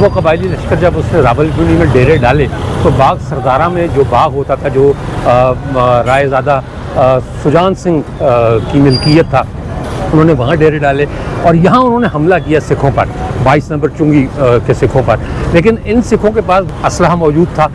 وہ قبائلی لشکر جب اس نے راولپنڈی میں ڈیرے ڈالے تو باغ سردارہ میں جو باغ ہوتا تھا جو رائے زادہ سجان سنگھ کی ملکیت تھا، انہوں نے وہاں ڈیرے ڈالے اور یہاں انہوں نے حملہ کیا سکھوں پر، 22 نمبر چنگی کے سکھوں پر، لیکن ان سکھوں کے پاس اسلحہ موجود تھا،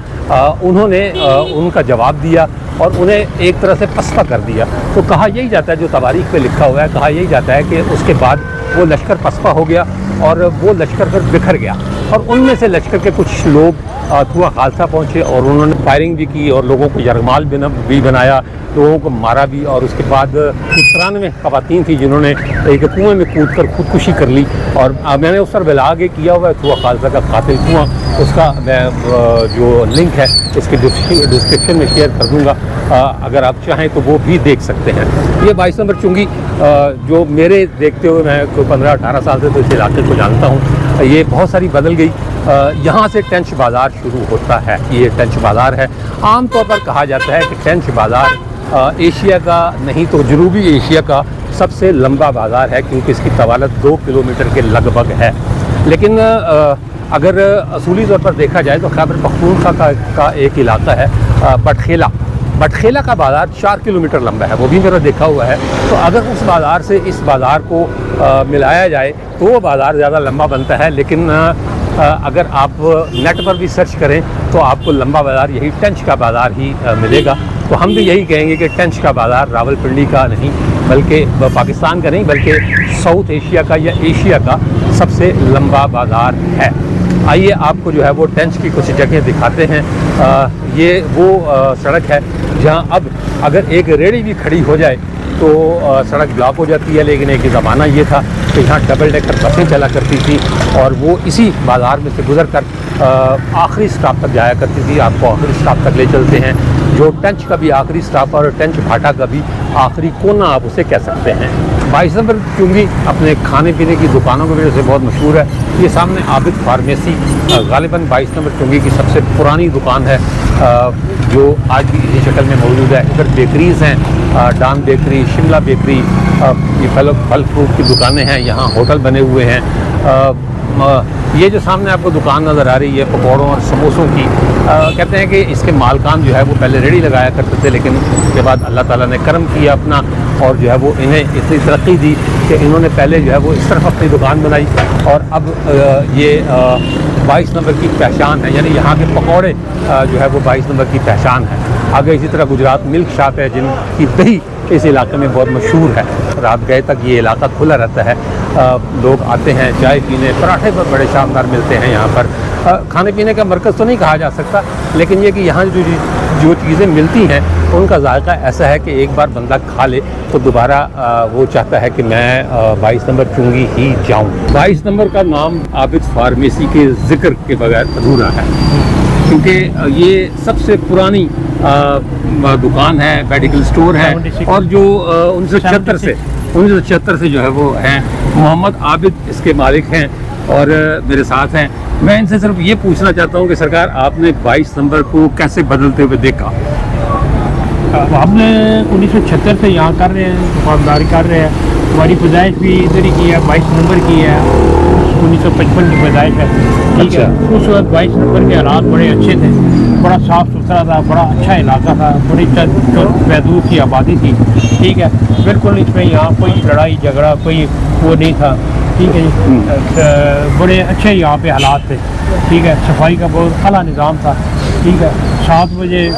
انہوں نے ان کا جواب دیا اور انہیں ایک طرح سے پسپا کر دیا۔ تو کہا یہی جاتا ہے، جو تواریخ پہ لکھا ہوا ہے، کہا یہی جاتا ہے کہ اس کے بعد وہ لشکر پسپا ہو گیا اور وہ لشکر پھر بکھر گیا، اور ان میں سے لشکر کے کچھ لوگ تھوا خالصہ پہنچے اور انہوں نے فائرنگ بھی کی اور لوگوں کو یرغمال بھی بنایا، لوگوں کو مارا بھی، اور اس کے بعد 93 خواتین تھیں جنہوں نے ایک کنویں میں کود کر خودکشی کر لی، اور میں نے اس پر بلاگ یہ کیا ہوا ہے تھوا خالصہ کا قاتل کنواں، اس کا میں جو لنک ہے اس کے ڈسکرپشن میں شیئر کر دوں گا، اگر آپ چاہیں تو وہ بھی دیکھ سکتے ہیں۔ یہ 22 نمبر چنگی جو میرے دیکھتے ہوئے میں کوئی 15-18 سال سے تو اس علاقے کو جانتا ہوں، یہ بہت ساری بدل گئی۔ یہاں سے ٹینچ بازار شروع ہوتا ہے، یہ ٹینچ بازار ہے۔ عام طور پر کہا جاتا ہے کہ ٹینچ بازار ایشیا کا نہیں تو جنوبی ایشیا کا سب سے لمبا بازار ہے، کیونکہ اس کی طوالت 2 کلومیٹر کے لگ بھگ ہے، لیکن اگر اصولی طور پر دیکھا جائے تو خیبر پختونخوا کا ایک علاقہ ہے بٹخیلا کا بازار 4 کلومیٹر لمبا ہے، وہ بھی میرا دیکھا ہوا ہے۔ تو اگر اس بازار سے اس بازار کو ملایا جائے تو وہ بازار زیادہ لمبا بنتا ہے، لیکن اگر آپ نیٹ پر بھی سرچ کریں تو آپ کو لمبا بازار یہی ٹینچ کا بازار ہی ملے گا۔ تو ہم بھی یہی کہیں گے کہ ٹینچ کا بازار راولپنڈی کا نہیں بلکہ پاکستان کا نہیں بلکہ ساؤتھ ایشیا کا یا ایشیا کا سب سے لمبا بازار ہے۔ آئیے آپ کو جو ہے وہ ٹینچ کی کچھ جگہیں دکھاتے ہیں۔ یہ وہ سڑک ہے جہاں اب اگر ایک ریڑھی بھی کھڑی ہو جائے تو سڑک بلاک ہو جاتی ہے، لیکن ایک زمانہ یہ تھا کہ یہاں ڈبل ڈیکر بسیں چلا کرتی تھی اور وہ اسی بازار میں سے گزر کر آخری سٹاپ تک جایا کرتی تھی۔ آپ کو آخری سٹاپ تک لے چلتے ہیں، جو ٹینچ کا بھی آخری سٹاپ اور ٹینچ بھاٹا کا بھی آخری کونا آپ اسے کہہ سکتے ہیں۔ 22 نمبر چنگی اپنے کھانے پینے کی دکانوں کی وجہ سے بہت مشہور ہے۔ یہ سامنے عابد فارمیسی غالباً 22 نمبر چنگی کی سب سے پرانی دکان ہے جو آج بھی اسی شکل میں موجود ہے۔ ادھر بیکریز ہیں، ڈان بیکری، شملہ بیکری، یہ پھل فروٹ کی دکانیں ہیں، یہاں ہوٹل بنے ہوئے ہیں۔ یہ جو سامنے آپ کو دکان نظر آ رہی ہے پکوڑوں اور سموسوں کی، کہتے ہیں کہ اس کے مالکان جو ہے وہ پہلے ریڑھی لگایا کرتے تھے، لیکن اس کے بعد اللہ تعالیٰ نے کرم کیا اپنا اور جو ہے وہ انہیں اتنی ترقی دی کہ انہوں نے پہلے جو ہے وہ اس طرف اپنی دکان بنائی اور اب یہ 22 نمبر کی پہچان ہے، یعنی یہاں کے پکوڑے جو ہے وہ 22 نمبر کی پہچان ہے۔ آگے اسی طرح گجرات ملک شاپ ہے جن کی دہی اس علاقے میں بہت مشہور ہے، رات گئے تک یہ علاقہ کھلا رہتا ہے، لوگ آتے ہیں چائے پینے، پراٹھے پر بڑے شاندار ملتے ہیں یہاں پر۔ کھانے پینے کا مرکز تو نہیں کہا جا سکتا، لیکن یہ کہ یہاں جو چیزیں ملتی ہیں ان کا ذائقہ ایسا ہے کہ ایک بار بندہ کھا لے تو دوبارہ وہ چاہتا ہے کہ میں 22 نمبر چنگی ہی جاؤں۔ 22 نمبر کا نام عابد فارمیسی کے ذکر کے بغیر ادھورا ہے، کیونکہ یہ سب سے پرانی دکان ہے، میڈیکل سٹور ہے، اور جو 1976 سے جو ہے وہ ہیں۔ محمد عابد اس کے مالک ہیں اور میرے ساتھ ہیں۔ میں ان سے صرف یہ پوچھنا چاہتا ہوں کہ سرکار آپ نے 22 نمبر کو کیسے بدلتے ہوئے دیکھا؟ ہم نے 1976 سے یہاں کر رہے ہیں، دکانداری کر رہے ہیں، ہماری پیدائش بھی ادھر ہی کی ہے، 22 نمبر کی ہے، 1955 کی پیدائش ہے، ٹھیک ہے۔ اس وقت 22 نمبر کے حالات بڑے اچھے تھے، بڑا صاف ستھرا تھا، بڑا اچھا علاقہ تھا، بڑی محدود کی آبادی تھی، ٹھیک ہے۔ بالکل اس میں یہاں کوئی لڑائی جھگڑا کوئی وہ نہیں تھا، ٹھیک ہے جی۔ بڑے اچھے یہاں پہ حالات تھے، ٹھیک ہے۔ صفائی کا بہت اعلیٰ نظام تھا، ٹھیک ہے۔ 7 بجے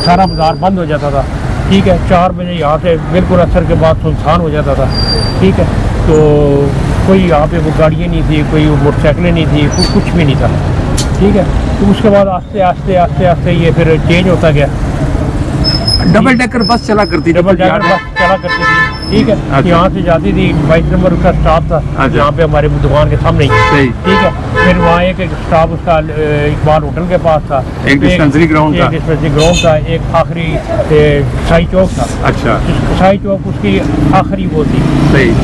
سارا بازار بند ہو جاتا تھا، ٹھیک ہے۔ 4 بجے یہاں سے بالکل عصر کے بعد سنسان ہو جاتا تھا، ٹھیک ہے۔ تو کوئی یہاں پہ وہ گاڑیاں نہیں تھی، کوئی موٹر سائیکلیں نہیں تھی، کچھ بھی نہیں تھا، ٹھیک ہے۔ تو اس کے بعد آہستہ آہستہ یہ پھر چینج ہوتا گیا۔ ڈبل ڈیکر بس چلا کرتی تھی، ڈبل ڈیکر بس چلا کرتی تھی، ٹھیک ہے۔ یہاں سے جاتی تھی، 22 نمبر کا اسٹاپ تھا یہاں پہ ہمارے دکان کے سامنے ہی، ٹھیک ہے۔ پھر وہاں ایک اسٹاپ اس کا اقبال ہوٹل کے پاس تھا، ایک ڈسپینسری گراؤنڈ تھا، ایک آخری کسائی چوک تھا۔ اچھا، کسائی چوک اس کی آخری وہ تھی،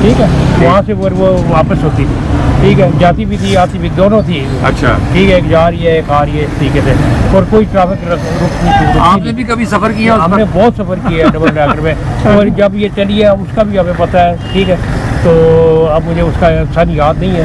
ٹھیک ہے۔ وہاں سے وہ واپس ہوتی تھی، ٹھیک ہے۔ جاتی بھی تھی آتی بھی دونوں تھی، اچھا، ٹھیک ہے۔ ایک جا رہی ہے ایک آ رہی ہے، اس طریقے سے، اور کوئی ٹریفک رک نہیں تھی۔ آپ نے بھی کبھی سفر کیا؟ ہم نے بہت سفر کیا ہے ڈبل ڈیکر میں، اور جب یہ چلی ہے اس کا بھی ہمیں پتہ ہے، ٹھیک ہے۔ تو اب مجھے اس کا اکثر یاد نہیں ہے،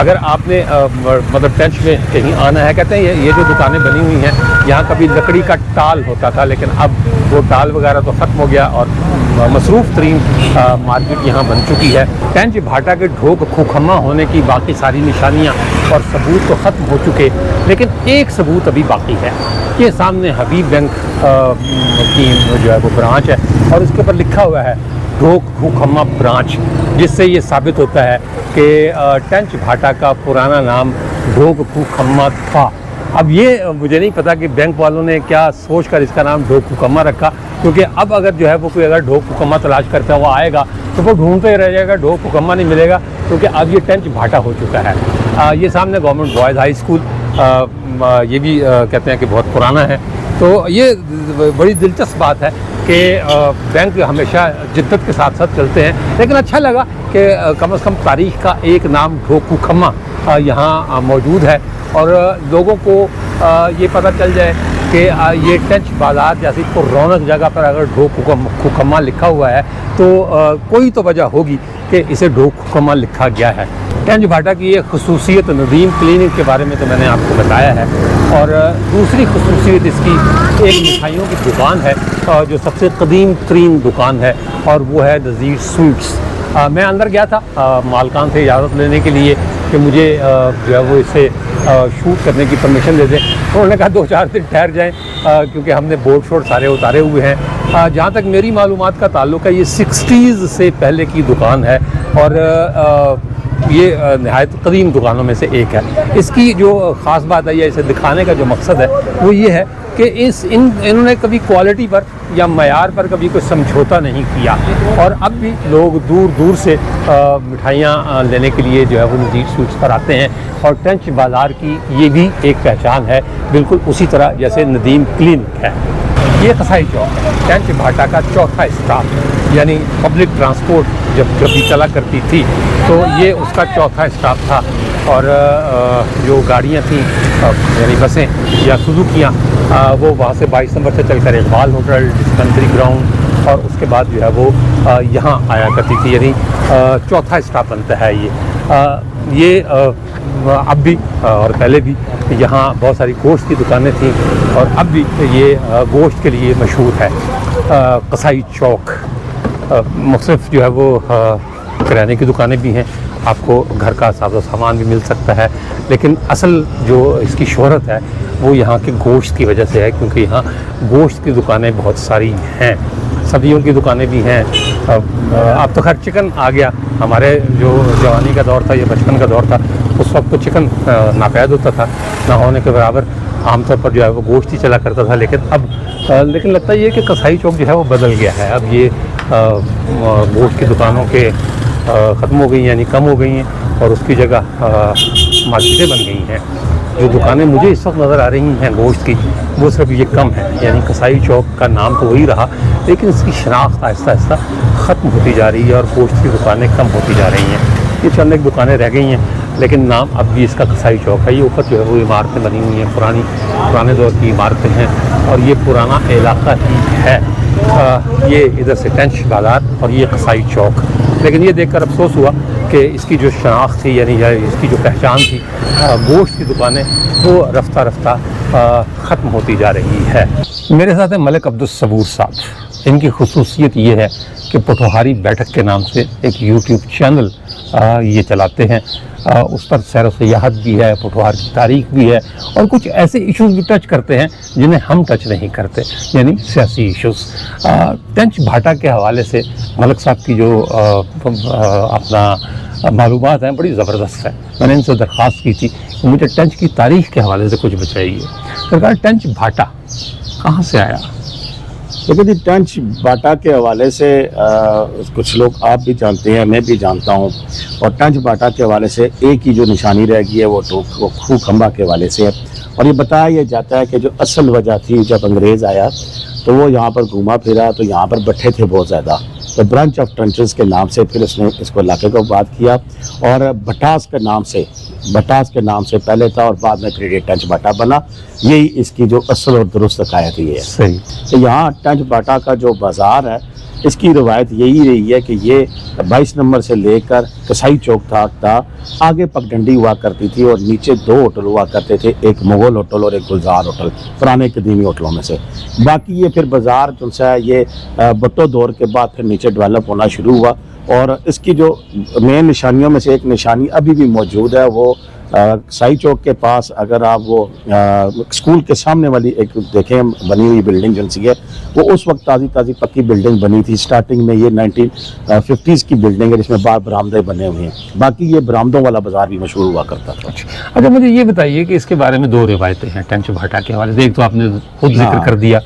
اگر آپ نے مطلب ٹنچ میں کہیں آنا ہے، کہتے ہیں یہ جو دکانیں بنی ہوئی ہیں یہاں کبھی لکڑی کا ٹال ہوتا تھا، لیکن اب وہ ٹال وغیرہ تو ختم ہو گیا اور مصروف ترین مارکیٹ یہاں بن چکی ہے۔ ٹنچ بھاٹا کے ڈھوک کھوکھما ہونے کی باقی ساری نشانیاں اور ثبوت تو ختم ہو چکے، لیکن ایک ثبوت ابھی باقی ہے۔ یہ سامنے حبیب بینک کی جو ہے وہ برانچ ہے اور اس کے اوپر لکھا ہوا ہے ڈھوک کھوکھما برانچ، جس سے یہ ثابت ہوتا ہے کہ ٹنچ بھاٹا کا پرانا نام ڈھوک کھوکھما تھا۔ اب یہ مجھے نہیں پتا کہ بینک والوں نے کیا سوچ کر اس کا نام ڈھوک کھوکھما رکھا، کیونکہ اب اگر جو ہے وہ کوئی اگر ڈھوک کھوکھما تلاش کرتا ہوا آئے گا تو وہ ڈھونڈتے ہی رہ جائے گا، ڈھوک کھوکھما نہیں ملے گا، کیونکہ اب یہ ٹنچ بھاٹا ہو چکا ہے۔ یہ سامنے گورنمنٹ بوائز ہائی اسکول، یہ بھی کہتے ہیں کہ بہت پرانا ہے۔ تو یہ بڑی دلچسپ بات ہے کہ بینک ہمیشہ جدت کے ساتھ ساتھ چلتے ہیں، لیکن اچھا لگا کہ کم از کم تاریخ کا ایک نام ڈھوک کھوکھما یہاں موجود ہے اور لوگوں کو یہ پتہ چل جائے کہ یہ ٹنچ بازار جیسی پررونق جگہ پر اگر ڈھوک کھوکھما لکھا ہوا ہے تو کوئی تو وجہ ہوگی کہ اسے ڈھوک کھوکھما لکھا گیا ہے۔ ٹنچ بھاٹا کی یہ خصوصیت ندیم کلینک کے بارے میں تو میں نے آپ کو بتایا ہے، اور دوسری خصوصیت اس کی ایک مٹھائیوں کی دکان ہے جو سب سے قدیم ترین دکان ہے، اور وہ ہے نذیر سویٹس۔ میں اندر گیا تھا مالکان سے اجازت لینے کے لیے کہ مجھے جو ہے وہ اسے شوٹ کرنے کی پرمیشن دے دیں۔ انہوں نے کہا 2-4 دن ٹھہر جائیں کیونکہ ہم نے بورڈ شوٹ سارے اتارے ہوئے ہیں۔ جہاں تک میری معلومات کا تعلق ہے یہ 60s سے پہلے کی دکان ہے اور یہ نہایت قدیم دکانوں میں سے ایک ہے۔ اس کی جو خاص بات ہے یا اسے دکھانے کا جو مقصد ہے وہ یہ ہے کہ انہوں نے کبھی کوالٹی پر یا معیار پر کبھی کوئی سمجھوتا نہیں کیا، اور اب بھی لوگ دور دور سے مٹھائیاں لینے کے لیے جو ہے وہ نذیر سویٹس پر آتے ہیں، اور ٹنچ بازار کی یہ بھی ایک پہچان ہے، بالکل اسی طرح جیسے ندیم کلینک ہے۔ یہ قصائی چوک ہے، ٹنچ بھاٹا کا چوتھا اسٹاپ، یعنی پبلک ٹرانسپورٹ جب کبھی چلا کرتی تھی تو یہ اس کا چوتھا اسٹاپ تھا، اور جو گاڑیاں تھیں یعنی بسیں یا سوزوکیاں وہ وہاں سے 22 نمبر سے چل کر اقبال ہوٹل، ڈسپنسری گراؤنڈ، اور اس کے بعد جو ہے وہ یہاں آیا کرتی تھی، یعنی چوتھا اسٹاپ بنتا ہے یہ اب بھی اور پہلے بھی یہاں بہت ساری گوشت کی دکانیں تھیں، اور اب بھی یہ گوشت کے لیے مشہور ہے۔ قصائی چوک مختلف جو ہے وہ کرانے کی دکانیں بھی ہیں، آپ کو گھر کا ساز و سامان بھی مل سکتا ہے، لیکن اصل جو اس کی شہرت ہے وہ یہاں کے گوشت کی وجہ سے ہے، کیونکہ یہاں گوشت کی دکانیں بہت ساری ہیں، سبزیوں کی دکانیں بھی ہیں۔ اب تو خیر چکن آ گیا، ہمارے جو جوانی کا دور تھا یا بچپن کا دور تھا اس وقت تو چکن ناپید ہوتا تھا، نہ ہونے کے برابر عام طور پر جو ہے وہ گوشت ہی چلا کرتا تھا، لیکن لگتا یہ کہ قصائی چوک جو ہے وہ بدل گیا ہے، اب یہ گوشت کی دکانوں کے ختم ہو گئی ہیں، یعنی کم ہو گئی ہیں، اور اس کی جگہ مارکیٹیں بن گئی ہیں۔ جو دکانیں مجھے اس وقت نظر آ رہی ہیں گوشت کی وہ صرف یہ کم ہے، یعنی قصائی چوک کا نام تو وہی رہا، لیکن اس کی شناخت آہستہ آہستہ ختم ہوتی جا رہی ہے اور گوشت کی دکانیں کم ہوتی جا رہی ہیں۔ یہ چند ایک دکانیں رہ گئی ہیں، لیکن نام اب بھی اس کا قصائی چوک ہے۔ یہ اوپر جو ہے وہ عمارتیں بنی ہوئی ہیں، پرانے دور کی عمارتیں ہیں، اور یہ پرانا علاقہ ہی ہے۔ یہ ادھر سے ٹنچ بازار اور یہ قصائی چوک، لیکن یہ دیکھ کر افسوس ہوا کہ اس کی جو شناخت تھی، یعنی اس کی جو پہچان تھی گوشت کی دکانیں، وہ رفتہ رفتہ ختم ہوتی جا رہی ہے۔ میرے ساتھ ہیں ملک عبدالصبور صاحب۔ ان کی خصوصیت یہ ہے کہ پٹوہاری بیٹھک کے نام سے ایک یوٹیوب چینل یہ چلاتے ہیں، اس پر سیر و سیاحت بھی ہے، پٹوہار کی تاریخ بھی ہے، اور کچھ ایسے ایشوز بھی ٹچ کرتے ہیں جنہیں ہم ٹچ نہیں کرتے، یعنی سیاسی ایشوز۔ ٹنچ بھاٹا کے حوالے سے ملک صاحب کی جو اپنا معلومات ہیں بڑی زبردست ہے۔ میں نے ان سے درخواست کی تھی کہ مجھے ٹنچ کی تاریخ کے حوالے سے کچھ بتائیے۔ سرکار ٹنچ بھاٹا کہاں سے آیا؟ لیکن جی ٹنچ بھاٹا کے حوالے سے کچھ لوگ آپ بھی جانتے ہیں، میں بھی جانتا ہوں، اور ٹنچ بھاٹا کے حوالے سے ایک ہی جو نشانی رہ گئی ہے وہ کھوکھما کے حوالے سے ہے، اور یہ بتایا یہ جاتا ہے کہ جو اصل وجہ تھی جب انگریز آیا تو وہ یہاں پر گھوما پھرا تو یہاں پر بٹھے تھے بہت زیادہ، تو برانچ آف ٹنچز کے نام سے پھر اس نے اس کو علاقے کو آباد کیا، اور بٹاس کے نام سے پہلے تھا، اور بعد میں پھر یہ ٹنچ بھاٹا بنا۔ یہی اس کی جو اصل اور درست حکایت یہ ہے۔ صحیح۔ تو یہاں ٹنچ بھاٹا کا جو بازار ہے اس کی روایت یہی رہی ہے کہ یہ 22 نمبر سے لے کر کسائی چوک تھا آگے پگڈنڈی ہوا کرتی تھی اور نیچے 2 ہوٹل ہوا کرتے تھے، ایک مغل ہوٹل اور ایک گلزار ہوٹل، پرانے قدیمی ہوٹلوں میں سے۔ باقی یہ پھر بازار جو ہے یہ بھٹو دور کے بعد پھر نیچے ڈیولپ ہونا شروع ہوا، اور اس کی جو مین نشانیوں میں سے ایک نشانی ابھی بھی موجود ہے، وہ کسائی چوک کے پاس اگر آپ وہ اسکول کے سامنے والی ایک دیکھیں بنی ہوئی بلڈنگ جو سی ہے، وہ اس وقت تازی پکی بلڈنگ بنی تھی، سٹارٹنگ میں یہ 1950s کی بلڈنگ ہے جس میں بار برآمدے بنے ہوئے ہیں۔ باقی یہ برآمدوں والا بازار بھی مشہور ہوا کرتا تھا۔ اچھا مجھے یہ بتائیے کہ اس کے بارے میں 2 روایتیں ہیں ٹینچ بھاٹا کے حوالے سے، ایک تو آپ نے خود ذکر کر دیا،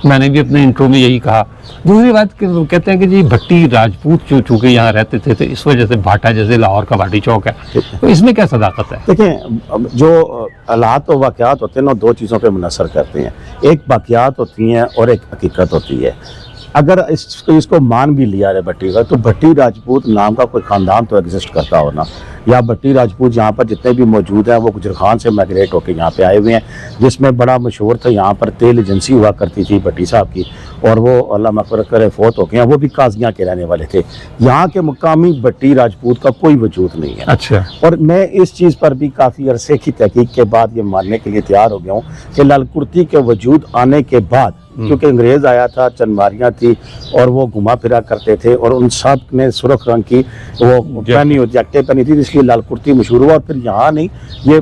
میں نے بھی اپنے انٹرو میں یہی کہا، دوسری بات کہتے ہیں کہ جی بھٹی راجپوت چونکہ یہاں رہتے تھے تو اس وجہ سے بھاٹا جیسے لاہور کا بھاٹی چوک ہے، تو اس میں کیا صداقت ہے؟ دیکھیں جو حالات و واقعات ہوتے ہیں نا 2 چیزوں پہ منحصر کرتے ہیں، ایک واقعات ہوتی ہیں اور ایک حقیقت ہوتی ہے۔ اگر اس کو مان بھی لیا ہے بھٹی کا، تو بھٹی راجپوت نام کا کوئی خاندان تو ایگزسٹ کرتا ہونا، یا بھٹی راجپوت یہاں پر جتنے بھی موجود ہیں وہ گجر خان سے مائگریٹ ہو کے یہاں پہ آئے ہوئے ہیں، جس میں بڑا مشہور تھا یہاں پر تیل ایجنسی ہوا کرتی تھی بھٹی صاحب کی، اور وہ اللہ مغفرت کرے فوت ہو گئے ہیں، وہ بھی قاضیاں کے رہنے والے تھے۔ یہاں کے مقامی بھٹی راجپوت کا کوئی وجود نہیں ہے۔ اچھا، اور میں اس چیز پر بھی کافی عرصے کی تحقیق کے بعد یہ ماننے کے لیے تیار ہو گیا ہوں کہ لال کرتی کے وجود آنے کے بعد، کیونکہ انگریز آیا تھا، چنماریاں تھی اور وہ گھما پھرا کرتے تھے، اور ان سب نے سرخ رنگ کی وہ پہنی ہوتی جیکٹیں پہنی تھی، اس لیے لال کرتی مشہور ہوا۔ اور پھر یہاں نہیں، یہ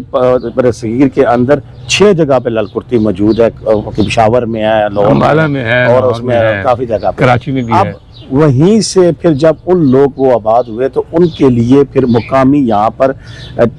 برصغیر کے اندر 6 جگہ پہ لال کرتی موجود ہے، پشاور میں ہے، لاہور میں ہے، اور اس میں کافی جگہ پہ کراچی میں بھی ہے۔ وہیں سے پھر جب ان لوگ وہ آباد ہوئے تو ان کے لیے پھر مقامی یہاں پر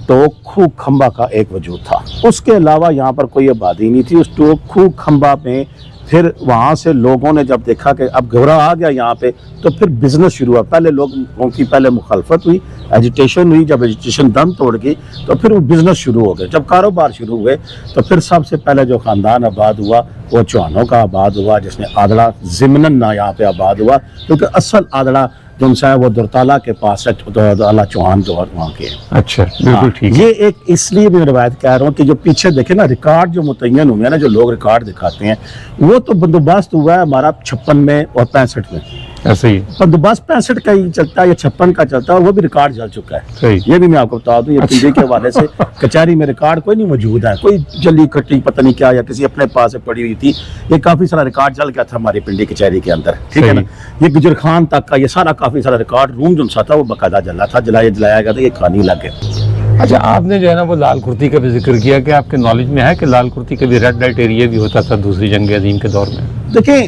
ٹوک کھو کھمبا کا ایک وجود تھا، اس کے علاوہ یہاں پر کوئی آبادی نہیں تھی۔ اس ٹوک کھو کھمبا میں پھر وہاں سے لوگوں نے جب دیکھا کہ اب گھبرا آ گیا یہاں پہ، تو پھر بزنس شروع ہوا۔ پہلے لوگوں کی پہلے مخالفت ہوئی، ایجیٹیشن ہوئی، جب ایجیٹیشن دم توڑ گئی تو پھر وہ بزنس شروع ہو گئے۔ جب کاروبار شروع ہوئے تو پھر سب سے پہلے جو خاندان آباد ہوا وہ چوہانوں کا آباد ہوا، جس نے آدڑا ضمناً نہ یہاں پہ آباد ہوا، کیونکہ اصل آدڑا جو ان سے ہے وہ درتالہ کے پاس ہے، درتالہ چوہان جو وہاں کے ہیں۔ اچھا بالکل ٹھیک۔ یہ ایک اس لیے میں روایت کہہ رہا ہوں کہ جو پیچھے دیکھیں نا ریکارڈ جو متعین ہوئے ہیں نا، جو لوگ ریکارڈ دکھاتے ہیں، وہ تو بندوبست ہوا ہے ہمارا 56 میں اور 65 میں، ایسے ہی بندوبست 65 کا ہی چلتا ہے یا 56 کا چلتا ہے، اور وہ بھی ریکارڈ چل چکا ہے۔ صحیح۔ یہ بھی میں آپ کو بتا دوں، یہ پنڈی کے حوالے سے کچہری میں ریکارڈ کوئی نہیں موجود ہے، کوئی جلی کٹی پتہ نہیں کیا یا کسی اپنے پاس سے پڑی ہوئی تھی، یہ کافی سارا ریکارڈ چل گیا تھا ہماری پنڈی کچہری کے اندر، ٹھیک ہے نا۔ یہ گجر خان تک کا یہ سارا کافی سارا ریکارڈ روم جو سا تھا وہ باقاعدہ جلا تھا، جلایا گیا تھا، یہ کہانی لگ گیا۔ اچھا، آپ نے جو ہے نا وہ لال کرتی کا بھی ذکر کیا، کہ آپ کے نالج میں ہے کہ لال کرتی کا بھی ریڈ لائٹ ایریا بھی ہوتا تھا دوسری جنگ عظیم کے دور میں؟ دیکھیں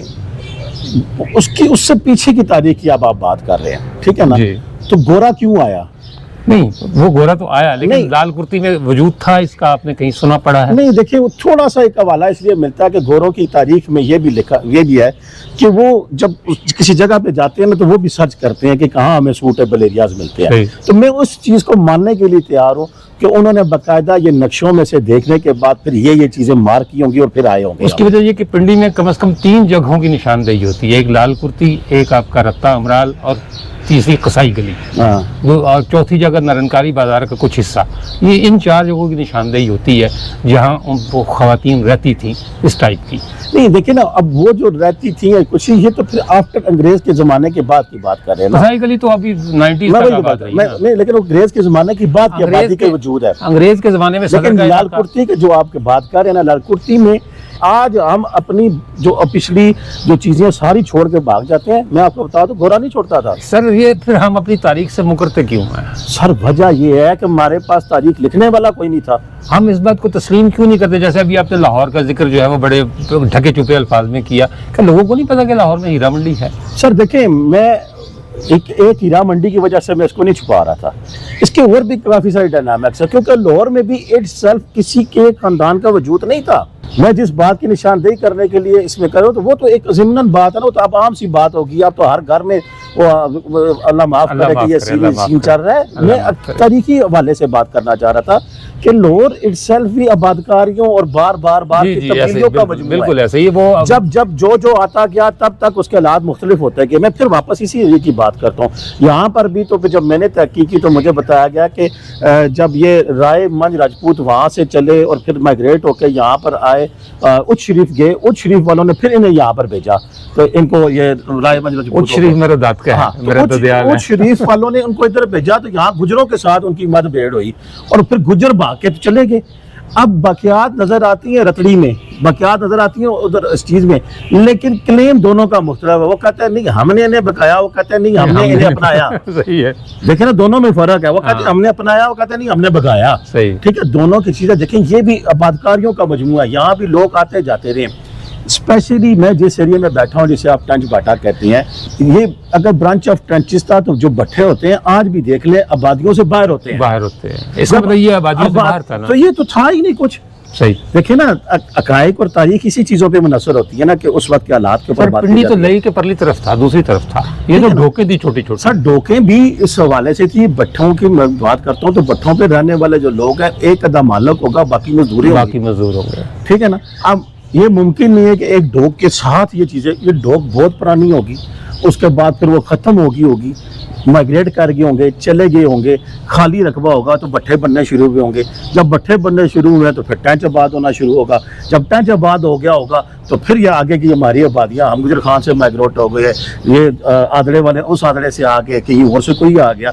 اس سے پیچھے کی تاریخ کی اب آپ بات کر رہے ہیں، ٹھیک ہے نا، تو گورا کیوں آیا؟ نہیں، وہ گورا تو آیا، لیکن لال کرتی میں وجود تھا اس کا، آپ نے کہیں سنا پڑا ہے؟ نہیں، دیکھیں وہ تھوڑا سا ایک حوالہ اس لیے ملتا ہے کہ گوروں کی تاریخ میں یہ بھی ہے کہ وہ جب کسی جگہ پہ جاتے ہیں نا تو وہ بھی سرچ کرتے ہیں کہ کہاں ہمیں سوٹیبل ایریاز ملتے ہیں۔ تو میں اس چیز کو ماننے کے لیے تیار ہوں کہ انہوں نے باقاعدہ یہ نقشوں میں سے دیکھنے کے بعد پھر یہ چیزیں مارک کی ہوں گی اور پھر آئے ہوں گے۔ اس کی وجہ یہ کہ پنڈی میں کم از کم 3 جگہوں کی نشاندہی ہوتی ہے، ایک لال کرتی، ایک آپ کا رتا امرال، اور تیسری قصائی گلی، اور چوتھی جگہ نرنکاری بازار کا کچھ حصہ۔ یہ ان 4 جگہوں کی نشاندہی ہوتی ہے جہاں وہ خواتین رہتی تھیں اس ٹائپ کی۔ نہیں دیکھیں نا، اب وہ جو رہتی تھیں کچھ یہ تو پھر آفٹر انگریز کے زمانے کے بعد کی بات کر رہے ہیں نا۔ قصائی گلی تو ابھی 90s تک آباد رہی ہے۔ نہیں، لیکن وہ انگریز کے زمانے کی بات کی آبادی کے وجود ہے، انگریز کے زمانے میں۔ لیکن لال کرتی کے جو آپ کے بات کر رہے ہیں نا، لال کرتی میں آج ہم اپنی جو پچھلی جو چیزیں ساری چھوڑ کے بھاگ جاتے ہیں۔ میں آپ کو بتا دوں گورا نہیں چھوڑتا تھا سر، یہ پھر ہم اپنی تاریخ سے مکرتے کیوں ہیں؟ سر وجہ یہ ہے کہ ہمارے پاس تاریخ لکھنے والا کوئی نہیں تھا۔ ہم اس بات کو تسلیم کیوں نہیں کرتے؟ جیسے ابھی آپ نے لاہور کا ذکر جو ہے وہ بڑے ڈھکے چھپے الفاظ میں کیا، کہ لوگوں کو نہیں پتا کہ لاہور میں ہیرا منڈی ہے؟ سر دیکھیں، میں ایک ہیرا منڈی کی وجہ سے میں اس کو نہیں چھپا رہا تھا، اس کے اور بھی کافی سارے ڈائنامکس ہے، کیونکہ لاہور میں بھی اٹ سیلف کسی کے خاندان کا وجود نہیں تھا۔ میں جس بات کی نشاندہی کرنے کے لیے اس میں کروں تو وہ تو ایک ضمناً بات ہے نا، وہ تو اب عام سی بات ہوگی، اب تو ہر گھر میں وہ اللہ معاف کرے کہ یہ سین چل رہا ہے۔ میں تاریخی حوالے سے بات کرنا چاہ رہا تھا کہ لاہور اٹسیلف بھی آبادکاریوں اور بار جی کی جی تبدیلیوں کا ایسے مجموعہ بالکل ہے. ایسے ہی وہ جب جو آتا گیا تب تک اس کے حالات مختلف ہوتے گئے. میں پھر واپس اسی ایریا کی بات کرتا ہوں. یہاں پر بھی تو جب میں نے تحقیق کی تو مجھے بتایا گیا کہ جب یہ رائے منج راجپوت وہاں سے چلے اور پھر مائگریٹ ہو کے یہاں پر آئے, اچ شریف گئے, اچ شریف والوں نے پھر انہیں یہاں پر بھیجا. تو ان کو یہ رائے منج راجپوت اچ شریف میرا داد کا ہے, میرا ددیال ہے. اچ شریف والوں نے ان کو ادھر بھیجا تو یہاں گجروں کے ساتھ ان کی مد بھیڑ ہوئی اور پھر گجر بھاگ کے چلے گئے. اب باقیات نظر آتی ہیں رتڑی میں, باقیات نظر آتی ہیں ادھر اس چیز میں, لیکن کلیم دونوں کا مختلف ہے. وہ کہتے ہیں نہیں ہم نے انہیں بکایا, وہ کہتے ہیں نہیں ہم نے انہیں اپنایا. صحیح ہے, دیکھیں نا دونوں میں فرق ہے. وہ کہتے ہیں ہم نے اپنایا, وہ کہتے ہیں نہیں ہم نے بکایا. صحیح. ٹھیک ہے, دونوں کی چیزیں دیکھیں. یہ بھی آبادکاریوں کا مجموعہ ہے. یہاں بھی لوگ آتے جاتے رہے. اسپیشلی میں جس ایریا میں بیٹھا ہوں جسے آپ ٹنچ باٹا کہتے ہیں, یہ اگر برانچ آف ٹنچز تھا تو جو بٹھے ہوتے ہیں آج بھی دیکھ لیں آبادیوں سے باہر ہوتے ہیں. باہر ہوتے ہیں, اس کا مطلب یہ آبادیوں سے باہر تھا نا. تو یہ تو تھا ہی نہیں کچھ. صحیح. دیکھیں نا حقائق اور تاریخ اسی چیزوں پہ منحصر ہوتی ہے نا کہ اس وقت کے حالات کے اوپر بات کی پنڈی تو جاتی ہے. لئی کے پرلی طرف تھا, دوسری طرف تھا. یہ تو ڈھوکے تھی چھوٹی چھوٹی. سر ڈوکے بھی اس حوالے سے تھی. بٹھوں کی میں بات کرتا ہوں تو بٹھوں پہ رہنے والے جو لوگ ہیں ایک ادھا مالک ہوگا, باقی مزدوری ہوگی. باقی مزدور ہو گئے. ٹھیک ہے نا. اب یہ ممکن نہیں ہے کہ ایک ڈوک کے ساتھ یہ چیزیں, یہ ڈوک بہت پرانی ہوگی, اس کے بعد پھر وہ ختم ہوگی, مائگریٹ کر گئے ہوں گے, چلے گئے ہوں گے, خالی رقبہ ہوگا تو بٹھے بننے شروع ہوئے ہوں گے. جب بٹھے بننے شروع ہوئے تو پھر ٹینچ آباد ہونا شروع ہوگا. جب ٹینچ آباد ہو گیا ہوگا تو پھر یہ آگے کی ہماری آبادیاں, ہم گجر خان سے مائگریٹ ہو گئے, یہ آدڑے والے اس آدڑے سے آ گئے, کہیں اور سے کوئی آ گیا.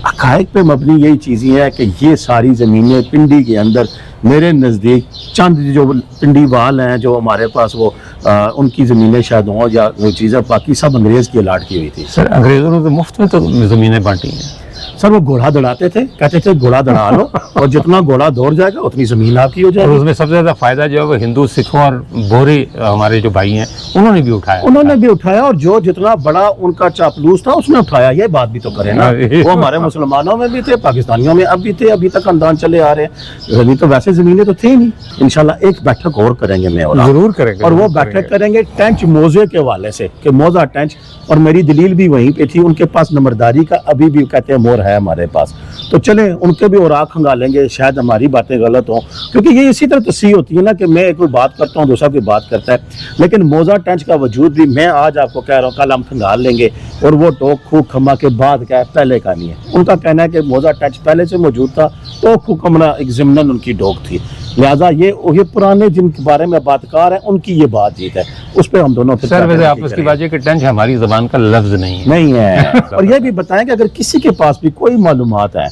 حقائق پہ مبنی یہی چیزیں ہیں کہ یہ ساری زمینیں پنڈی کے اندر میرے نزدیک چند جو پنڈی وال ہیں جو ہمارے پاس وہ ان کی زمینیں شاید ہوں یا وہ چیزیں, باقی سب انگریز کی الاٹ کی ہوئی تھی. سر انگریزوں نے تو مفت میں تو زمینیں بانٹی ہیں. سر وہ گھوڑا دوڑاتے تھے, کہتے تھے گھوڑا دوڑا لو اور جتنا گھوڑا دوڑ جائے گا اتنی زمین آپ کی ہو جائے اور گی. اس میں سب سے زیادہ فائدہ جو ہے وہ ہندو, سکھوں اور بوری ہمارے جو بھائی ہیں انہوں نے بھی اٹھایا. انہوں نے بھی اٹھایا اور جو جتنا بڑا ان کا چاپلوس تھا اس نے اٹھایا. یہ بات بھی تو کریں نا, وہ ہمارے مسلمانوں میں بھی تھے, پاکستانیوں میں اب بھی تھے, ابھی تک خاندان چلے آ رہے ہیں. ابھی تو ویسے زمینیں تو تھیں نہیں. انشاءاللہ ایک بیٹھک اور کریں گے میں اور آپ. ضرور کریں گے. اور وہ بیٹھک کریں گے ٹینچ موزے کے حوالے سے کہ موزہ ٹینچ, اور میری دلیل بھی وہیں پہ تھی. ان کے پاس نمبرداری کا ابھی بھی کہتے ہیں مور ہے ہمارے پاس, تو چلیں ان کے بھی اوراق کھنگالیں گے, شاید ہماری باتیں غلط ہوں, کیونکہ یہ اسی طرح تصحیح ہوتی ہے نا کہ میں کوئی بات کرتا ہوں دوسرا کوئی بات کرتا ہے. لیکن موزہ ٹینچ کا وجود بھی میں آج آپ کو کہہ رہا ہوں, کل ہم کھنگال لیں گے. اور وہ ٹوک خوک کھما کے بعد کیا ہے, پہلے کا نہیں ہے. ان کا کہنا ہے کہ موزہ ٹینچ پہلے سے موجود تھا, ٹوک خوک کھمنا ایک ضمناً ان کی ڈوک تھی. لہٰذا یہ پرانے جن کے بارے میں باتکار ہیں ان کی یہ بات چیت ہے, اس پہ ہم دونوں. سر ویسے آپ اس کی بات یہ کہ ٹینچ ہماری زبان کا لفظ نہیں ہے. اور یہ بھی بتائیں کہ اگر کسی کے پاس بھی کوئی معلومات ہے,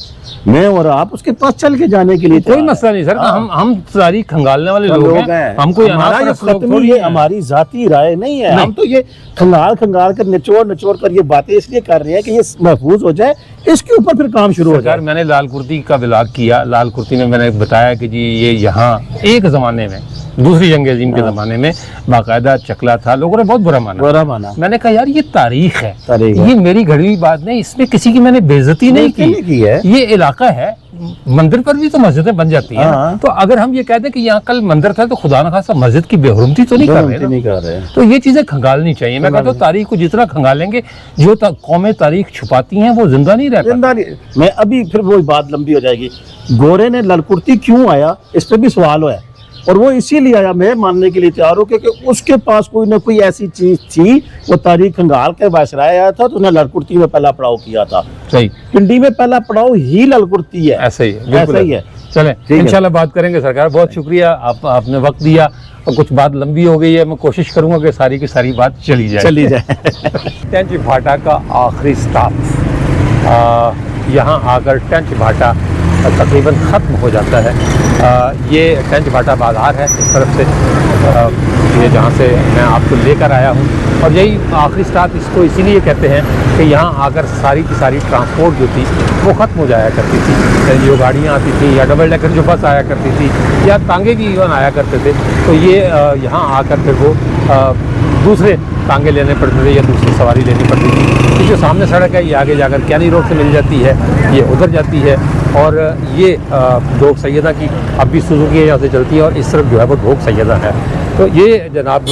میں اور آپ اس کے پاس چل کے جانے کے لیے کوئی مسئلہ نہیں سر. ہم تاریخ کھنگالنے والے لوگ ہیں, ہم کوئی یہ ہماری ذاتی رائے نہیں ہے. ہم تو یہ کھنگال کر نچوڑ کر یہ باتیں اس لیے کر رہے ہیں کہ یہ محفوظ ہو جائے, اس کے اوپر پھر کام شروع ہو جائے. میں نے لال کرتی کا ولاگ کیا. لال کرتی میں نے بتایا کہ جی یہ یہاں ایک زمانے میں دوسری جنگ عظیم کے زمانے میں باقاعدہ چکلا تھا. لوگوں نے بہت برا مانا. میں نے کہا یار یہ تاریخ ہے, یہ میری گھڑی ہوئی بات نہیں, اس میں کسی کی میں نے بے عزتی نہیں کی ہے. یہ علاقہ ہے, مندر پر بھی تو مسجدیں بن جاتی ہیں. تو اگر ہم یہ کہتے ہیں کہ یہاں کل مندر تھا تو خدا نخواستہ مسجد کی بے حرمتی تو نہیں کر رہے. تو یہ چیزیں کھنگالنی چاہیے. میں کہتا ہوں تاریخ کو جتنا کھنگالیں گے, جو قومیں تاریخ چھپاتی ہیں وہ زندہ نہیں رہتا. میں ابھی پھر وہ بات لمبی ہو جائے گی. گورے نے للکرتی کیوں آیا, اس پہ بھی سوال ہوا ہے, اور وہ اسی لیے آیا, میں ماننے کے لیے تیار ہوں کہ اس کے پاس کوئی نہ کوئی ایسی چیز تھی. وہ تاریخ کھنگال کے وائسرائے آیا تھا تو انہیں للکرتی میں پہلا پڑاؤ کیا تھا. صحیح. پنڈی میں پہلا پڑاؤ ہی للکرتی ہے. ایسا ہی ہے. چلیں انشاءاللہ بات کریں گے. سرکار بہت شکریہ, آپ نے وقت دیا. اور کچھ بات لمبی ہو گئی ہے, میں کوشش کروں گا کہ ساری کی ساری بات چلی جائے. ٹینچ بھاٹا کا آخری سٹاپ یہاں آ کر ٹینچ بھاٹا تقریباً ختم ہو جاتا ہے. یہ ٹینچ بھاٹا بازار ہے اس طرف سے, یہ جہاں سے میں آپ کو لے کر آیا ہوں. اور یہی آخری سٹاپ اس کو اسی لیے کہتے ہیں کہ یہاں آ کر ساری کی ساری ٹرانسپورٹ جو تھی وہ ختم ہو جایا کرتی تھی. جو گاڑیاں آتی تھیں یا ڈبل ڈیکر جو بس آیا کرتی تھی یا تانگے بھی ایون آیا کرتے تھے, تو یہ یہاں آ کر پھر وہ دوسرے تانگے لینے پڑتے تھے یا دوسری سواری لینی پڑتی تھی. جو سامنے سڑک ہے یہ آگے جا کر کیانی روڈ سے مل جاتی ہے, یہ ادھر جاتی ہے. اور یہ ڈھوک سیدہ کی اب بھی سوزوکی یہاں سے چلتی ہے, اور اس طرف جو ہے وہ ڈھوک سیدہ ہے. تو یہ جناب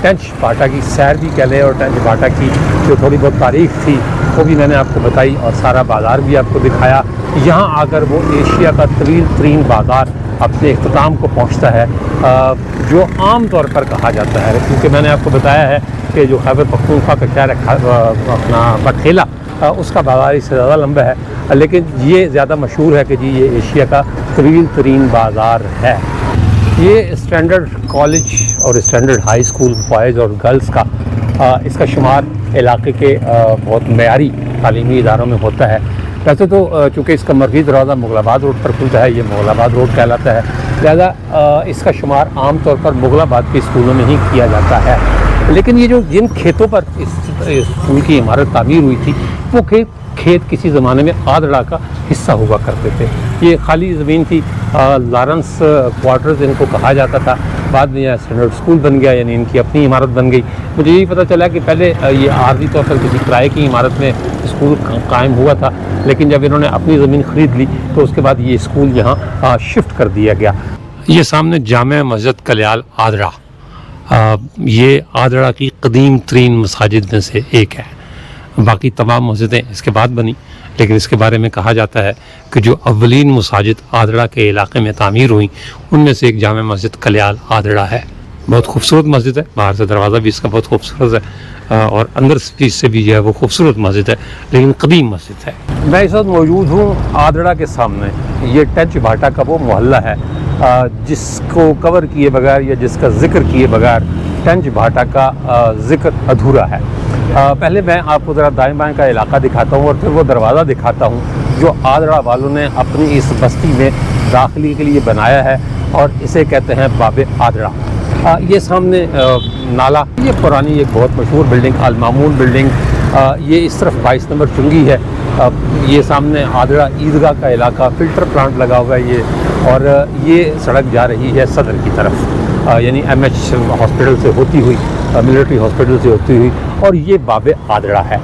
ٹینچ بھاٹا کی سیر بھی کہہ لیں اور ٹینچ بھاٹا کی جو تھوڑی بہت تاریخ تھی وہ بھی میں نے آپ کو بتائی اور سارا بازار بھی آپ کو دکھایا. یہاں آ کر وہ ایشیا کا طویل ترین بازار اپنے اختتام کو پہنچتا ہے جو عام طور پر کہا جاتا ہے, کیونکہ میں نے آپ کو بتایا ہے کہ جو خیبر پختونخوا کا شہر ہے اپنا بٹخیلا اس کا بازار اس سے زیادہ لمبا ہے, لیکن یہ زیادہ مشہور ہے کہ جی یہ ایشیا کا طویل ترین بازار ہے. یہ اسٹینڈرڈ کالج اور اسٹینڈرڈ ہائی اسکول بوائز اور گرلز کا اس کا شمار علاقے کے بہت معیاری تعلیمی اداروں میں ہوتا ہے. ویسے تو چونکہ اس کا مرکزی دروازہ مغل آباد روڈ پر کھلتا ہے, یہ مغل آباد روڈ کہلاتا ہے, لہذا اس کا شمار عام طور پر مغل آباد کے اسکولوں میں ہی کیا جاتا ہے. لیکن یہ جو جن کھیتوں پر اس اسکول کی عمارت تعمیر ہوئی تھی وہ کھیت کسی زمانے میں آدڑا کا حصہ ہوا کرتے تھے. یہ خالی زمین تھی, لارنس کوارٹرز ان کو کہا جاتا تھا. بعد میں یہ اسٹینڈرڈ اسکول بن گیا, یعنی ان کی اپنی عمارت بن گئی. مجھے یہی پتہ چلا کہ پہلے یہ عارضی طور پر کسی کرائے کی عمارت میں اسکول قائم ہوا تھا, لیکن جب انہوں نے اپنی زمین خرید لی تو اس کے بعد یہ اسکول یہاں شفٹ کر دیا گیا. یہ سامنے جامع مسجد کلیال آدڑا, یہ آدڑا کی قدیم ترین مساجد میں سے ایک ہے. باقی تمام مسجدیں اس کے بعد بنی, لیکن اس کے بارے میں کہا جاتا ہے کہ جو اولین مساجد آدڑا کے علاقے میں تعمیر ہوئیں ان میں سے ایک جامع مسجد کلیال آدڑا ہے. بہت خوبصورت مسجد ہے, باہر سے دروازہ بھی اس کا بہت خوبصورت ہے اور اندر سے بھی جو ہے وہ خوبصورت مسجد ہے, لیکن قدیم مسجد ہے. میں اس وقت موجود ہوں آدڑا کے سامنے. یہ ٹینچ بھاٹا کا وہ محلہ ہے جس کو کور کیے بغیر یا جس کا ذکر کیے بغیر ٹینچ بھاٹا کا ذکر ادھورا ہے. پہلے میں آپ کو ذرا دائیں بائیں کا علاقہ دکھاتا ہوں اور پھر وہ دروازہ دکھاتا ہوں جو آدڑا والوں نے اپنی اس بستی میں داخلی کے لیے بنایا ہے اور اسے کہتے ہیں باب آدڑا. یہ سامنے نالا, یہ پرانی ایک بہت مشہور بلڈنگ المامون بلڈنگ, یہ اس طرف 22 نمبر چنگی ہے. یہ سامنے آدڑا عیدگاہ کا علاقہ, فلٹر پلانٹ لگا ہوا ہے یہ, اور یہ سڑک جا رہی ہے صدر کی طرف, یعنی MH ہاسپٹل سے ہوتی ہوئی, ملٹری ہاسپٹل سے ہوتی ہوئی, اور یہ باب آدڑا ہے.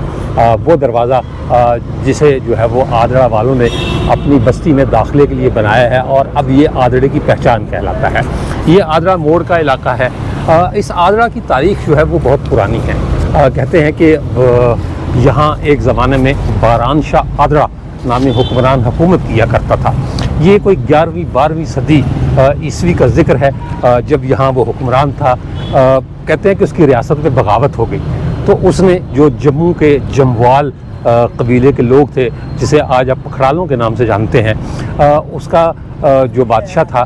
وہ دروازہ جسے جو ہے وہ آدڑا والوں نے اپنی بستی میں داخلے کے لیے بنایا ہے اور اب یہ آدڑے کی پہچان کہلاتا ہے. یہ آدڑا موڑ کا علاقہ ہے. اس آدڑا کی تاریخ جو ہے وہ بہت پرانی ہے. کہتے ہیں کہ یہاں ایک زمانے میں باران شاہ آدڑا نامی حکمران حکومت کیا کرتا تھا. یہ کوئی 11ویں 12ویں صدی عیسوی کا ذکر ہے جب یہاں وہ حکمران تھا. کہتے ہیں کہ اس کی ریاست میں بغاوت ہو گئی تو اس نے جو جموں کے جموال قبیلے کے لوگ تھے جسے آج آپ پکھڑالوں کے نام سے جانتے ہیں, اس کا جو بادشاہ تھا,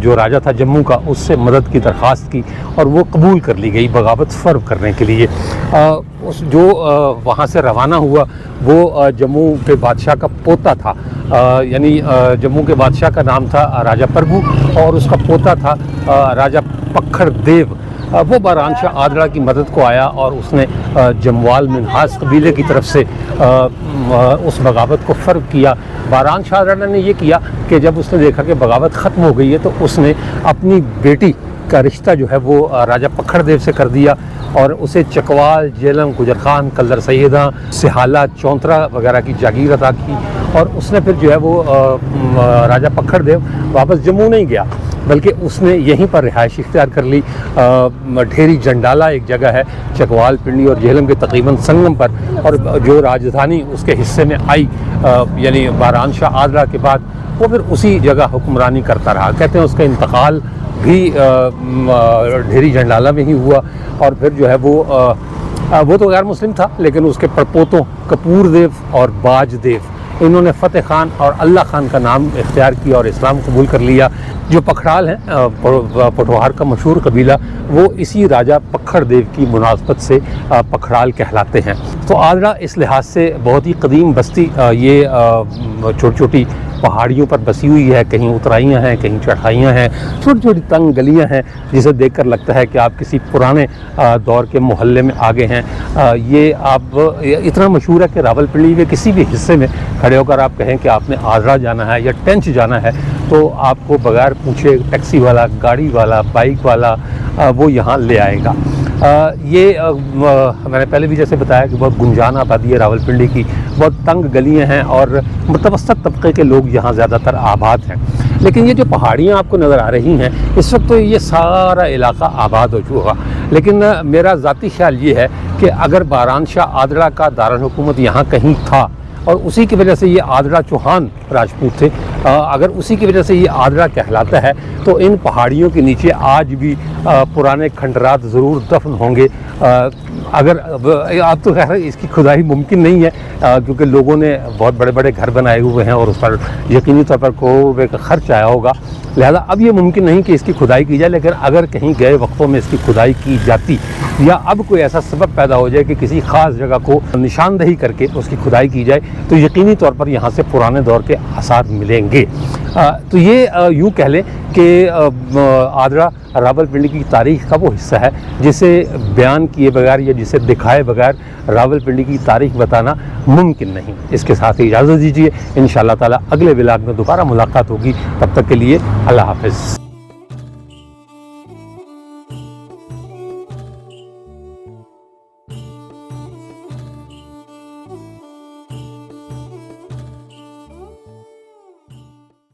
جو راجہ تھا جموں کا, اس سے مدد کی درخواست کی اور وہ قبول کر لی گئی بغاوت فرو کرنے کے لیے. جو وہاں سے روانہ ہوا وہ جموں کے بادشاہ کا پوتا تھا, یعنی جموں کے بادشاہ کا نام تھا راجہ پربھو اور اس کا پوتا تھا راجہ پکھڑ دیو. وہ باران شاہ آدڑا کی مدد کو آیا اور اس نے جموال منہاس قبیلے کی طرف سے اس بغاوت کو فرو کیا. باران شاہ آدڑا نے یہ کیا کہ جب اس نے دیکھا کہ بغاوت ختم ہو گئی ہے تو اس نے اپنی بیٹی کا رشتہ جو ہے وہ راجہ پکھڑ دیو سے کر دیا اور اسے چکوال, جیلم, گجر خان, کلدر سیداں, سہالہ, چونترا وغیرہ کی جاگیر عطا کی. اور اس نے پھر جو ہے وہ راجہ پکھڑ دیو واپس جموں نہیں گیا بلکہ اس نے یہیں پر رہائش اختیار کر لی. ڈھیری جنڈالہ ایک جگہ ہے چکوال, پنڈی اور جہلم کے تقریباً سنگم پر, اور جو راجدھانی اس کے حصے میں آئی یعنی باران شاہ آدڑا کے بعد وہ پھر اسی جگہ حکمرانی کرتا رہا. کہتے ہیں اس کا انتقال بھی ڈھیری جنڈالہ میں ہی ہوا اور پھر جو ہے وہ تو غیر مسلم تھا لیکن اس کے پڑپوتوں کپور دیو اور باج دیو انہوں نے فتح خان اور اللہ خان کا نام اختیار کیا اور اسلام قبول کر لیا. جو پکھڑال ہیں پٹوہار کا مشہور قبیلہ, وہ اسی راجہ پکھڑ دیو کی مناسبت سے پکھڑال کہلاتے ہیں. تو آدڑا اس لحاظ سے بہت ہی قدیم بستی, یہ چھوٹی چھوٹی پہاڑیوں پر بسی ہوئی ہے, کہیں اترائیاں ہیں کہیں چڑھائیاں ہیں, چھوٹی چھوٹی تنگ گلیاں ہیں جسے دیکھ کر لگتا ہے کہ آپ کسی پرانے دور کے محلے میں آگے ہیں. یہ آپ اتنا مشہور ہے کہ راول پنڈی کے کسی بھی حصے میں کھڑے ہو کر آپ کہیں کہ آپ نے آدڑا جانا ہے یا ٹینچ جانا ہے تو آپ کو بغیر پوچھے ٹیکسی والا, گاڑی والا, بائک والا وہ یہاں لے آئے گا. یہ میں نے پہلے بھی جیسے بتایا کہ بہت گنجان آبادی ہے راول پنڈی کی, بہت تنگ گلیاں ہیں اور متوسط طبقے کے لوگ یہاں زیادہ تر آباد ہیں. لیکن یہ جو پہاڑیاں آپ کو نظر آ رہی ہیں اس وقت تو یہ سارا علاقہ آباد ہو چکا, لیکن میرا ذاتی خیال یہ ہے کہ اگر باران شاہ آدڑا کا دارالحکومت یہاں کہیں تھا اور اسی کی وجہ سے یہ آدڑا چوہان راجپوت تھے، اگر اسی کی وجہ سے یہ آدڑا کہلاتا ہے تو ان پہاڑیوں کے نیچے آج بھی پرانے کھنڈرات ضرور دفن ہوں گے۔ اگر اب تو خیر اس کی کھدائی ممکن نہیں ہے کیونکہ لوگوں نے بہت بڑے بڑے گھر بنائے ہوئے ہیں اور اس پر یقینی طور پر کروڑوں روپے کا خرچ آیا ہوگا، لہذا اب یہ ممکن نہیں کہ اس کی کھدائی کی جائے، لیکن اگر کہیں گئے وقتوں میں اس کی کھدائی کی جاتی یا اب کوئی ایسا سبب پیدا ہو جائے کہ کسی خاص جگہ کو نشاندہی کر کے اس کی کھدائی کی جائے تو یقینی طور پر یہاں سے پرانے دور کے آثار ملیں گے۔ تو یہ یوں کہہ لیں کہ آدڑا راولپنڈی کی تاریخ کا وہ حصہ ہے جسے بیان کیے بغیر یا جسے دکھائے بغیر راولپنڈی کی تاریخ بتانا ممکن نہیں۔ اس کے ساتھ اجازت دیجیے، انشاءاللہ تعالی اگلے ولاگ میں دوبارہ ملاقات ہوگی، تب تک کے لیے اللہ حافظ۔